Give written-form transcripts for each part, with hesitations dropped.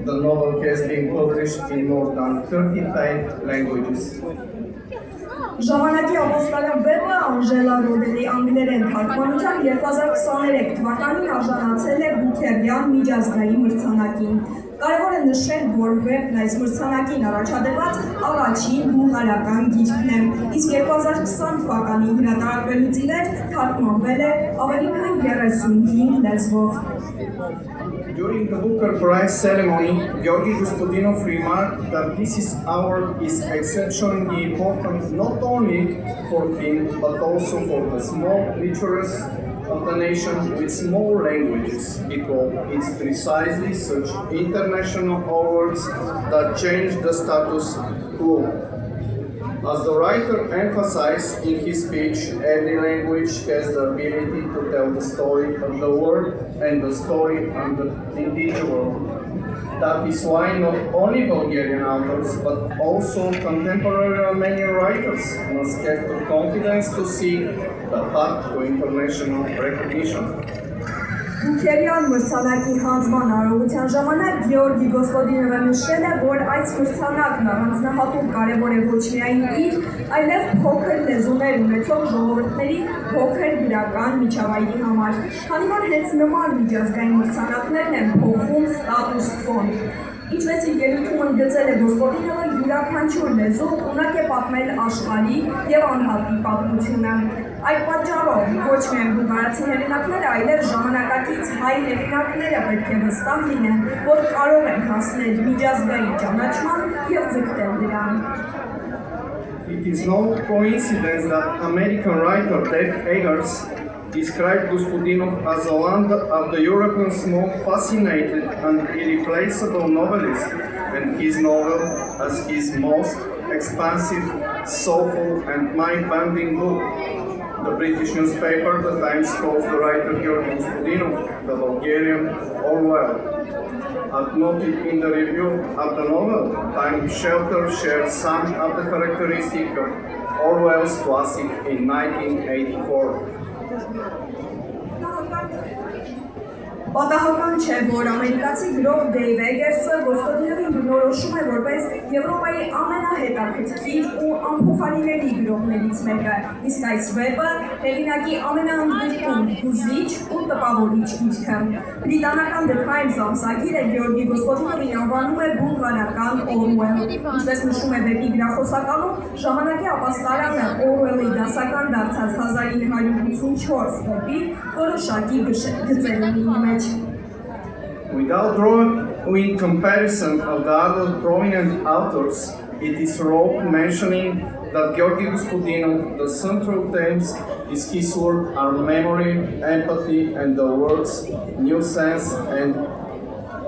The novel has been published in more than 35 languages. Ժամանակի ապոստոլյան վեպը Անժելա Ռոդելի անգլերեն թարգմանությամբ 2023 թվականին արժանացել է Բուքերյան միջազգային մրցանակին։ Կարևոր է նշել, որ վեպն այս մրցանակին առաջադրված առաջին հունգարական գիրքն է, իսկ 2020 թվականին հրատարակվելուց ի վեր թարգմանվել է ավելի քան 35 լեզվով։ During the Booker Prize ceremony, Georgi Gospodinov remarked that this award is exceptionally important not only for him but also for the small literacy of the nation with small languages, because it's precisely such international awards that change the status quo. As the writer emphasized in his speech, every language has the ability to tell the story of the world and the story of the individual. That is why not only Bulgarian authors, but also contemporary Romanian writers must get the confidence to seek the path to international recognition. Բուքերյան մրցանակի հանձնման արարողության ժամանակ Գեորգի Գոսպոդինովը նշել է, որ այս մրցանակն առանձնահատուկ կարևոր է ոչ միայն իր, այլև փոքր լեզուներ ունեցող ժողովուրդների փոքր գրական միջավայրի համար, քանի որ հենց նման միջազգային մրցանակներն են փոխում ստատուս քվոն։ Ինչպես իր ելույթում ընդգծել է Գոսպոդինովը, յուրաքանչյուր լեզու ունակ է պատմել աշխարհի եւ անհատի պատմությունը։ Այդ պատճառով ոչ միայն բուլղարացի հեղինակները, այլև ժամանակակից հայ հեղինակները պետք է վստահ լինեն, որ կարող են հասնել միջազգային ճանաչման եւ ձգտել դրան։ It is no coincidence that American writer Dave Eggers described Gospodinov as one of the Europeans' most fascinated and irreplaceable novelists, and his novel as his most expansive, soulful and mind-bending book. The British newspaper The Times calls the writer Georgi Gospodinov the Bulgarian Orwell. As noted in the review of the novel, Time Shelter shared some of the characteristics of Orwell's classic in 1984. Պատահական չէ, որ ամերիկացի գրող Դեյվ Էգերսը Գոսպոդինովին բնորոշում է որպես Եվրոպայի ամենահետաքրքիր ու անփոխարինելի գրողներից մեկը, իսկ այս վեպը հեղինակի ամենաընդգրկուն, հուզիչ ու տպավորիչ գիրքը։ Բրիտանական The Times ամսագիրը Գեորգի Գոսպոդինովին անվանում է բուլղարական Օրուել։ Ինչպես նշում է վեպի գրախոսականում, ժամանակի ապաստարանը Օրուելի դասական դարձած 1984 վեպի որոշակի գծեր ունի մեջ։ Without drawing comparison of the other prominent authors, it is worth mentioning that Georgi Gospodinov, the central themes is his work are memory, empathy, and the words new sense and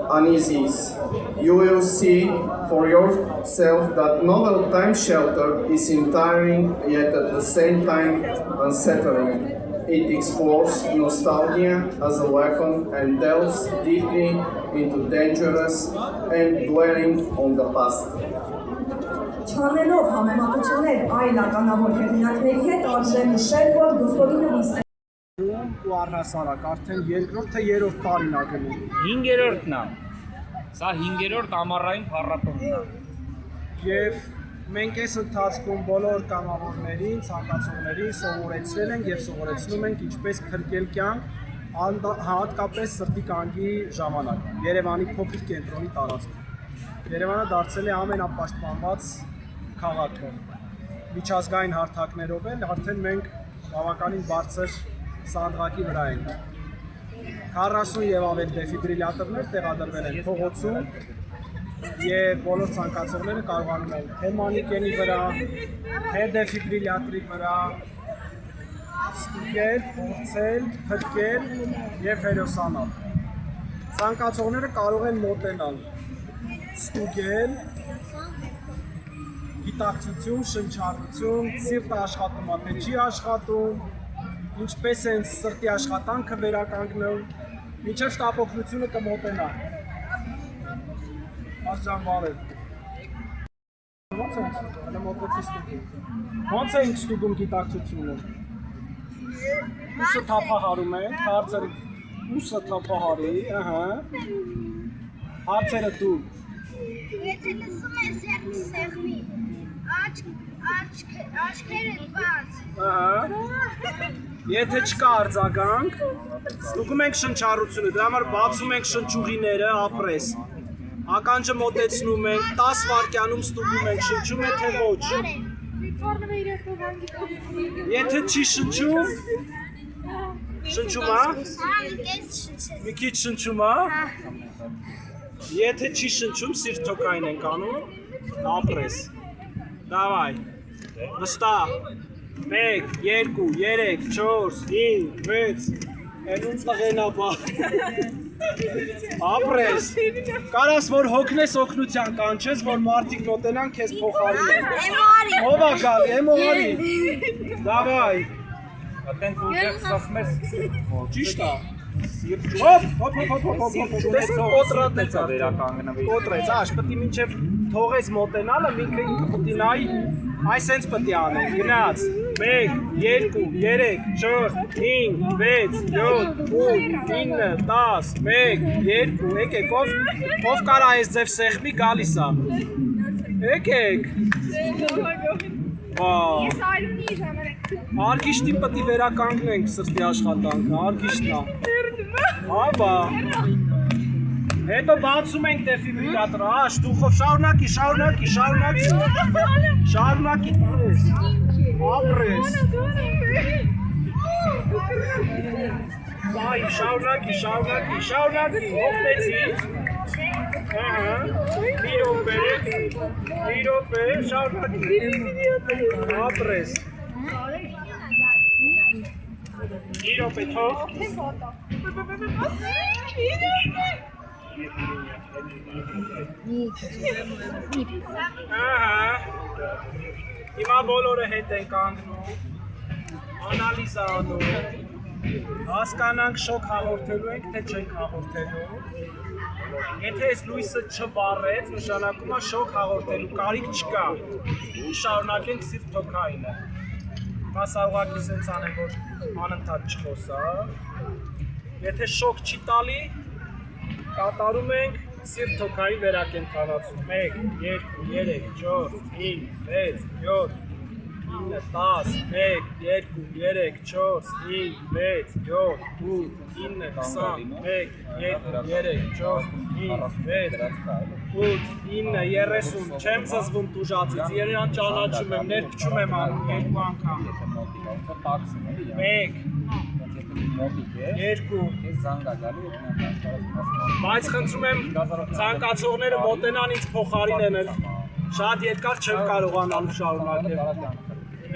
uneasiness. You will see for yourself that novel Time Shelter is inspiring yet at the same time unsettling. It explores nostalgia as a weapon and delves deeply into dangerous and dwelling on the past. Չանելով համեմատություններ այլ ականավոր հեղինակների հետ արժե նշել, որ Գոսպոդինովի ու առհասարակ արդեն երկրորդ թե երրորդ տարին ա գնում։ 5-րդն է։ Սա 5-րդ ամառային փառատոնն է։ Եվ մենք այս ընթացքում բոլոր կամավորներին, ցանկացողներին սովորեցրել ենք եւ սովորեցնում ենք ինչպես փրկել կյանք հատկապես սրտի կանգի ժամանակ Երևանի փոքր կենտրոնի տարածքում։ Երևանը դարձել է ամենապաշտպանված քաղաքը։ Միջազգային հարթակներով էլ արդեն մենք բավականին բարձր սանդղակի վրա ենք։ 40 եւ ավել դեֆիբրիլյատորներ տեղադրվել են փողոցում եւ բոլոր ցանկացողները կարողանում են թե մանիկենի վրա, թե դեֆիբրիլյատորի վրա ստուգել, փորձել, փրկել եւ հերոսանալ։ Ցանկացողները կարող են մոտենալ, ստուգել, գիտակցություն, շնչառություն, սիրտը աշխատում է, թե չի աշխատում, ինչպես են սրտի աշխատանքը վերականգնում, մինչև շտապօգնությունը կմոտենա։ Աշջանվարել։ Ոնց ենք ստուգում գիտակցությունը։ Ուսը թափահարում է, հարցերը ուսը թափահարի, Հարցերը դու։ Եթե լսում ես երբ սեղմի, աչքերը բաց։ Ահա։ Եթե չկա արձագանք, ստուգում ենք շնչառությունը, դրա համար բացում ենք շնչուղիները, ապրես։ Ականջը մոտեցնում ենք, 10 վայրկյանում ստուգում ենք, շնչում է թե ոչ։ Եթե չի շնչում, շնչում է։ Մի քիչ շնչում է։ Եթե չի շնչում, սիրտոկային ենք անում, ապրես։ Դավայ։ Վստահ։ 1, 2, 3, 4, 5, 6, Էնունց լղենաբա։ Ապրես։ Կարաս, որ հոգնես օգնության կանչես, որ մարդիկ մոտենան քեզ փոխարինեն։ Ով է գալի, էմորի։ Դավայ։ Այդտենց ուժեղ սասում ես։ Ճիշտ է։ Հոп, դες կոտրատեց վերականգնվի։ Կոտրեց, աշ, պետք է մինչև թողես մոտենալը, ինքը պետք է նայի, այսենց պետք է անենք, գնաց, 1, 2, 3, 4, 5, 6, 7, 8, 9, 10, 1, 2, եկեք, ով կարա այս ձև սեղմի գալիս է, եկեք, արգիշտին պետք է վերականգնենք սրտի աշխատանքը, արգիշտն է, Աբա, հետո բացում ենք դեֆիբրիլյատորը, շտուխով, շարունակի, ապրես, բայ, շարունակի, հոգնեցի, մի րոպե, շարունակի, ապրես, մի րոպե թող, Հիմա բոլորը հետ են կանգնում, անալիզ անում, հասկանանք շոկ հաղորդելու ենք, թե չենք հաղորդելու, եթե այս լույսը չվառեց, նշանակում է շոկ հաղորդելու կարիք չկա, շարունակենք սիրտոքայինը, մասա ուղղակի սենց անեմ, որ անընդհատ չխոսա, եթե շոկ չի տալի, կատարում ենք սիրտոքային վերակենդանացում, 1, 2, 3, 4, 5, 6, 7, 9, 10, 1, 2, 3, 4, 5, 6, 7, 8, 9, 20, 1, 2, 3, 4, 5, 6, 8, 9, 30, չեմ զզվում տուժածից, երան ճանաչում եմ, ներքչում եմ անում, երկու անգամ, 1, 2, բայց խնդրում եմ ցանկացողները մոտենան ինձ փոխարինեն, շատ երկար չեմ կարողանալու շարունակել,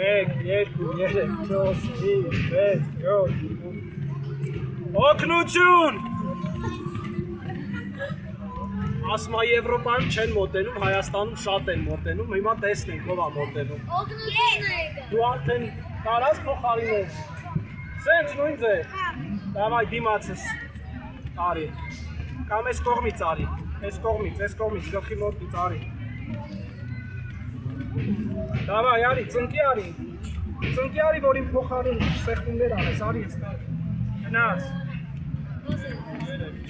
1, 2, 3, 4, 5, 6, 7, օգնություն! Ասում է Եվրոպայում չեն մոտենում, Հայաստանում շատ են մոտենում, հիմա տեսնենք ով է մոտենում։ Դու արդեն կարաս փոխարինես։ Սենց նույն ձև։ Դավայ դիմացս արի։ Կամ այս կողմից արի։ Այս կողմից, գլխի մոտից արի։ Դավայ արի, ծնկի արի, որ իմ փոխարին սեղմումներ անես, արի այստեղ։ Գնաց։ 3,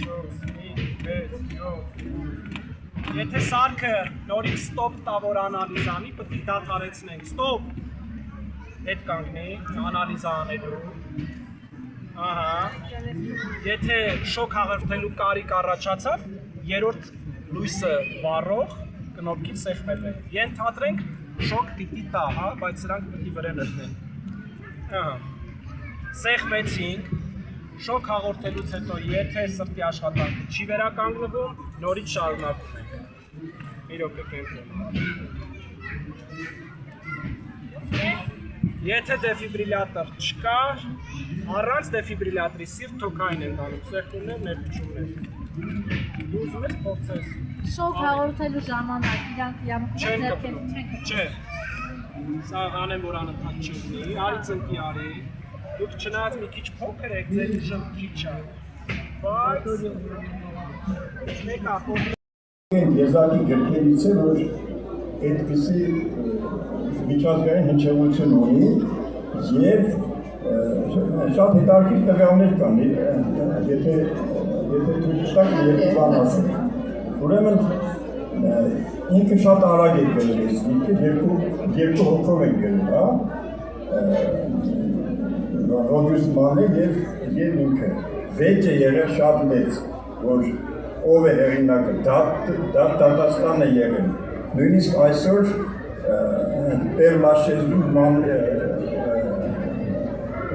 4, 5, 6, 7։ Եթե սարքը նորից ստոպ տա, որ անալիզ անի, պետք է դադարեցնենք, ստոպ։ Հետ կանգնի, անալիզ անելու։ Ահա, եթե շոկ հաղորդելու կարիք առաջացավ, երրորդ լույսը վառող կնոպկին սեղմել է։ Ենթադրենք շոկ պիտի տա, բայց սրանք պիտի վրեն ըտնեն։ Ահա, սեղմեցինք, շոկ հաղորդելուց հետո եթե սրտի աշխատանքը չի վերականգնվում, նորից շարունակում ենք։ Մի րոպե կենտրոն։ Եթե դեֆիբրիլյատոր չկա, առանց դեֆիբրիլյատրի սիրտոքային են դանում, սեղմումներ, ներքչումներ։ Դու ուզում ես փորձես։ Շոկ հաղորդելու ժամանակ իրանք Չեն ձեռքեր կպնում, չեն չէ։ Սա անեմ, որ անընդհատ չլինի, արի ծնկի արի։ Դուք չնայած մի քիչ փոքր եք, ձեր ուժը քիչ է։ Բայց մեկը Եզակի գրքերից է, որ այդպիսի միջազգային հնչեղություն ունի և շատ հետաքրքիր տվյալներ կան, եթե թույլ տաք երկու բան ասեմ։ Ուրեմն ինքը շատ արագ է գրել այս ինքը երկու հոգով են գրել, հա։ Օգուստ Մանե եւ ինքը վեճը եղել շատ մեծ, որ ով է հեղինակը, Դատաստան է եղել։ Նույնիսկ այսօր Պեր Լաշեզու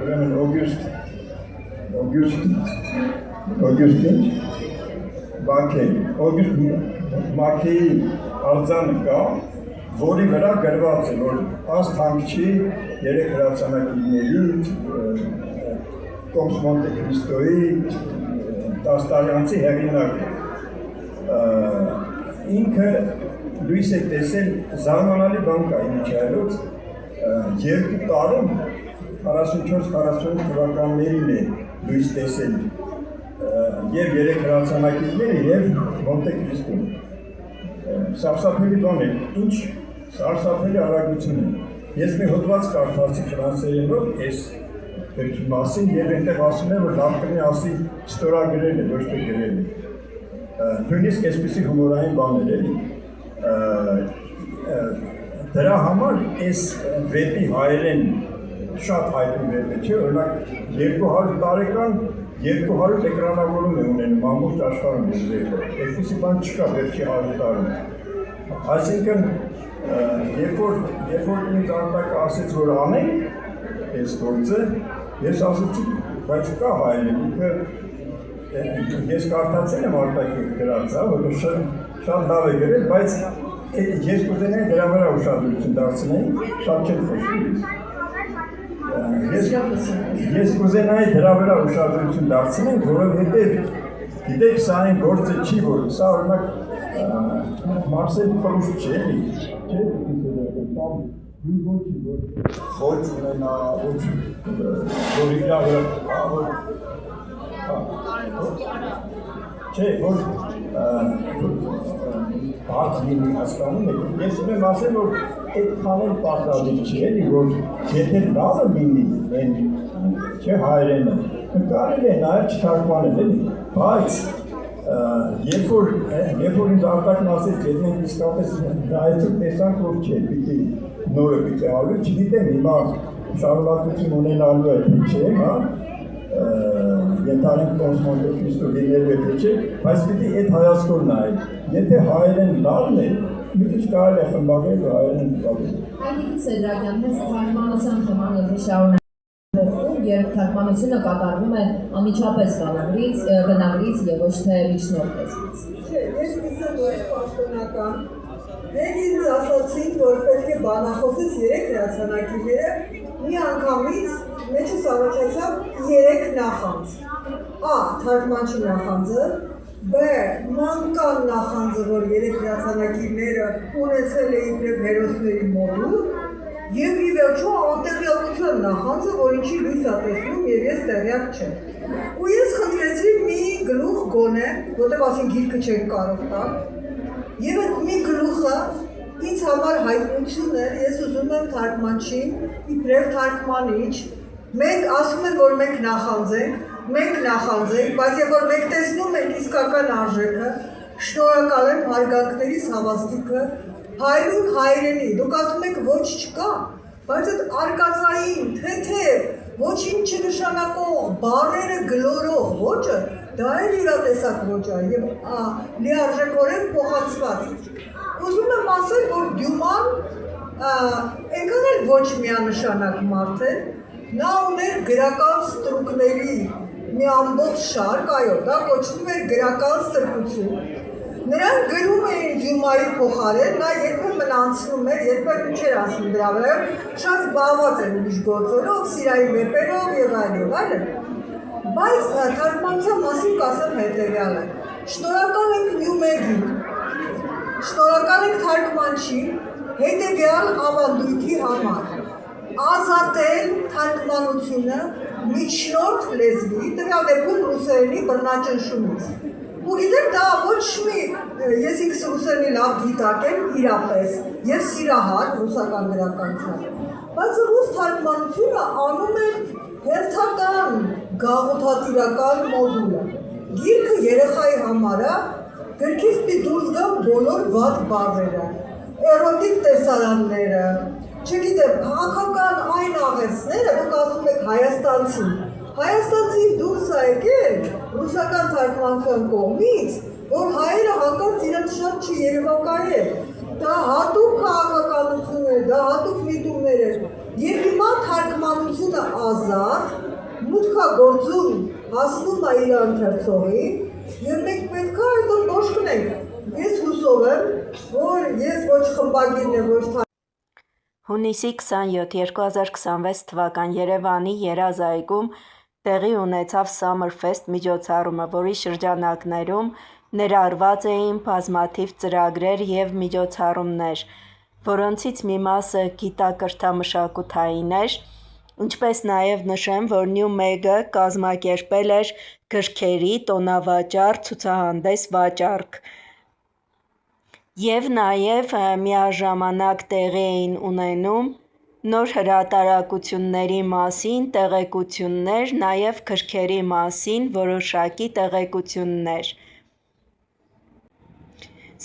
ուրեմն Օգուստին Մաքեի արձանը կա, որի վրա գրված է, որ ասթանգչի 3 հրացանակիների, Կոմս Մոնտե Քրիստոյի, 10 տարյանցի հեղինակը։ Ինքը լույս է տեսել զարմանալի բան կա ինչայլոց, 2 տարում 44-45 թվականներին է լույս տեսել և 3 հրացանակիները և Մոնտե Քրիստոն։ Սարսափելի բան է, ինչ սարսափելի արագություն է։ Ես մի հոդված կարդացի ֆրանսերենով այս վերջի մասին և այնտեղ ասում է, որ լավ կլինի ասի ստորագրել է, ոչ թե գրել է։ Նույնիսկ այսպիսի հումորային բաներ էլի։ Դրա համար այս վեպի հայերեն շատ հայտնի վեպ է, չէ՞, օրինակ 200 տարեկան 200 էկրանավորում է ունենում ամբողջ աշխարհում այս վեպը։ Այսպիսի բան չկա վերջի 100 տարում։ Այսինքն, երբ որ ինձ Արտակը ասեց, որ անենք այս գործը, ես ասեցի, բայց կա հայերեն, ինքը ես կարդացել եմ Արտակի գրածը, որ շատ լավ է գրել, բայց ես կուզենայի դրա վրա ուշադրություն դարձնեի, շատ չեն խոսում։ Ես կուզենայի դրա վրա ուշադրություն դարձնենք, որովհետև գիտեք, սա այն գործը չի, որ սա օրինակ Մարսել Պրուստ չէ, ոչ ունենա, որ իրա վրա, չէ, որ բարդ լինի հասկանում եք, ես ունեմ ասել, որ այդքան էլ պարտադիր չի էլի, որ եթե լավը լինի, չէ հայերենը, կարելի է նաև չթարգմանել էլի, բայց երբ որ ինձ Արտակն ասեց, եթե մենք իսկապես նայեցինք տեսանք, որ չէ, պիտի նորը պիտի արվի, չգիտեմ հիմա շարունակություն ունենալու է, չէ, հա, ենթարենք Կոմս Մոնտե Քրիստո լինելու է, չէ, բայց պիտի այդ հայացքով նայել, եթե հայերեն լավն է, մի քիչ կարելի է խմբագրել ու հայերեն լավն է։ Հայնիկի Սեդրակյան, հենց թարգմանության թեման եթե շարունակում, երբ թարգմանությունը կատարվում է անմիջապես բնագրից և ոչ թե միջնորդեցից։ Չէ, ես կիսեմ որ պաշտոնական, հենց ինձ ասացին, որ պետք է բանախոսից 3 հրացանակիները մի անգամից մեջս առաջացավ 3 նախանձ։ A. Թարգմանչի նախանձը, B. Մանկան նախանձը, որ 3 հրացանակիները ունեցել է իբրև հերոսների մոդուլ, և ի վերջո անտեղյակության նախանձը, որ ինչի լույս է տեսնում և ես տեղյակ չեմ։ Ու ես խնդրեցի մի գլուխ գոնե, որտեղ ասին գիրքը չենք կարող տալ, և այդ մի գլուխը ինձ համար հայտնություն էր, ես ուզում եմ թարգմանչին, իբրև թարգմանիչ, մենք ասում են, որ մենք նախանձենք, բայց և որ մենք տեսնում ենք իսկական արժեքը, շնորհակալ եմ հարգանքներիս հավաստիքը, հայրուն հայրենի, դուք ասում եք ոչ չկա, բայց այդ արկածային, թեթև, ոչինչ չնշանակող, բառերը գլորող ոճը, դա էլ իրատեսակ ոճ է և լիարժեքորեն փոխանցված։ Ուզում եմ ասել, որ Դյուման այնքան էլ ոչ միանշանակ մարդ է, նա ուներ գրական ստրուկների մի ամբողջ շարք, այո, դա կոչվում էր գրական ստրկություն։ Նրանք գրում էին Դյումայի փոխարեն, նա երբեմն անցնում էր, երբեմն չէր անցնում դրա վրա, շատ զբաղված էր ուրիշ գործերով, սիրային վեպերով և այլն։ Բայց թարգմանության մասին կասեմ հետևյալը. շնորհակալ ենք Նյումեգին, շնորհակալ ենք թարգմանչին հետևյալ ավանդույթի համար. ազատել թարգմանությունը միջնորդ լեզվի, տվյալ դեպքում ռուսերենի բռնաճնշումից։ Ու գիտեք, դա ոչ մի, ես ինքս ռուսերենի լավ գիտակ եմ իրապես և սիրահար ռուսական գրականության, բայց ռուս թարգմանությունը անում է հերթական գաղութատիրական մոդուլը։ Գիրքը երեխայի համար է, գրքից մի դուրս գան բոլոր վատ բառերը, էրոտիկ տեսարանները, չգիտեմ, քաղաքական այն աղերսները, դուք ասում եք Հայաստանցի։ Հայաստանցի դուրս է եկել ռուսական թարգմանության կողմից, որ հայերը հանկարծ իրենց շատ չի երևակայել։ Դա հատուկ քաղաքականություն է, դա հատուկ միտումներ է։ Եվ հիմա թարգմանությունը ազատ, մուտքագործում հասնում է իր ընթերցողին, եւ մենք պետք է այդ ոչխնենք։ Ես հուսով եմ, որ ես ոչ խմբագիրն եմ, ոչ Հունիսի 27, 2026 թվական Երևանի Երազայգում տեղի ունեցավ Summerfest միջոցառումը, որի շրջանակներում ներառված էին բազմաթիվ ծրագրեր և միջոցառումներ, որոնցից մի մասը գիտակրթամշակութային էր, ինչպես նաև նշեմ, որ Նյումեգը կազմակերպել էր գրքերի տոնավաճառ ցուցահանդես վաճառք, և նաև միաժամանակ տեղի էին ունենում նոր հրատարակությունների մասին տեղեկություններ, նաև գրքերի մասին որոշակի տեղեկություններ։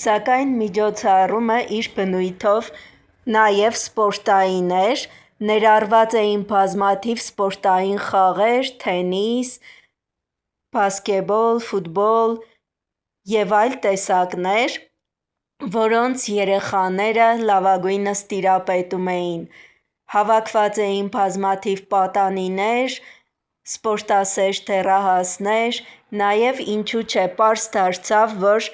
Սակայն միջոցառումը իր բնույթով նաև սպորտային էր, ներառված էին բազմաթիվ սպորտային խաղեր, թենիս, բասկետբոլ, ֆուտբոլ և այլ տեսակներ, որոնց երեխաները լավագույնս տիրապետում էին։ Հավաքված էին բազմաթիվ պատանիներ, սպորտասեր դեռահասներ, նաև ինչու չէ պարզ դարձավ, որ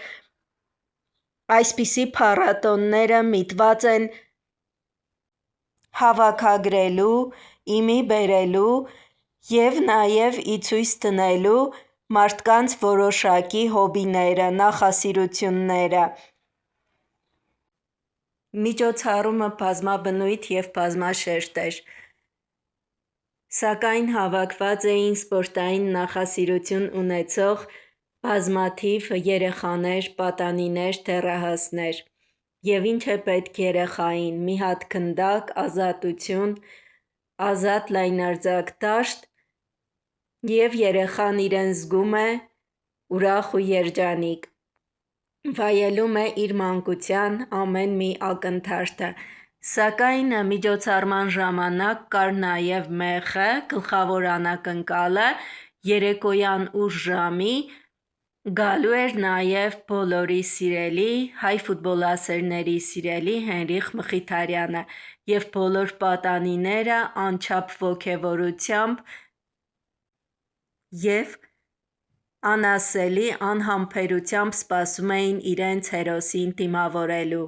այսպիսի փառատոները միտված են հավաքագրելու, իմի բերելու և նաև ի ցույց դնելու մարդկանց որոշակի հոբիները, նախասիրությունները։ Միջոցառումը բազմաբնույթ և բազմաշերտ էր, սակայն հավաքված էին սպորտային նախասիրություն ունեցող բազմաթիվ երեխաներ, պատանիներ, դեռահասներ։ Եվ ինչ է պետք երեխային՝ մի հատ գնդակ, ազատություն, ազատ լայնարձակ դաշտ, և երեխան իրեն զգում է ուրախ ու երջանիկ, վայելում է իր մանկության ամեն մի ակնթարթը։ Սակայն միջոցառման ժամանակ կար նաև մեխը, գլխավոր անակնկալը, երեկոյան ուշ ժամի գալու էր նաև բոլորի սիրելի, հայ ֆուտբոլասերների սիրելի Հենրիխ Մխիթարյանը, և բոլոր պատանիները անչափ ոգևորությամբ և անասելի անհամբերությամբ սպասում էին իրենց հերոսին դիմավորելու։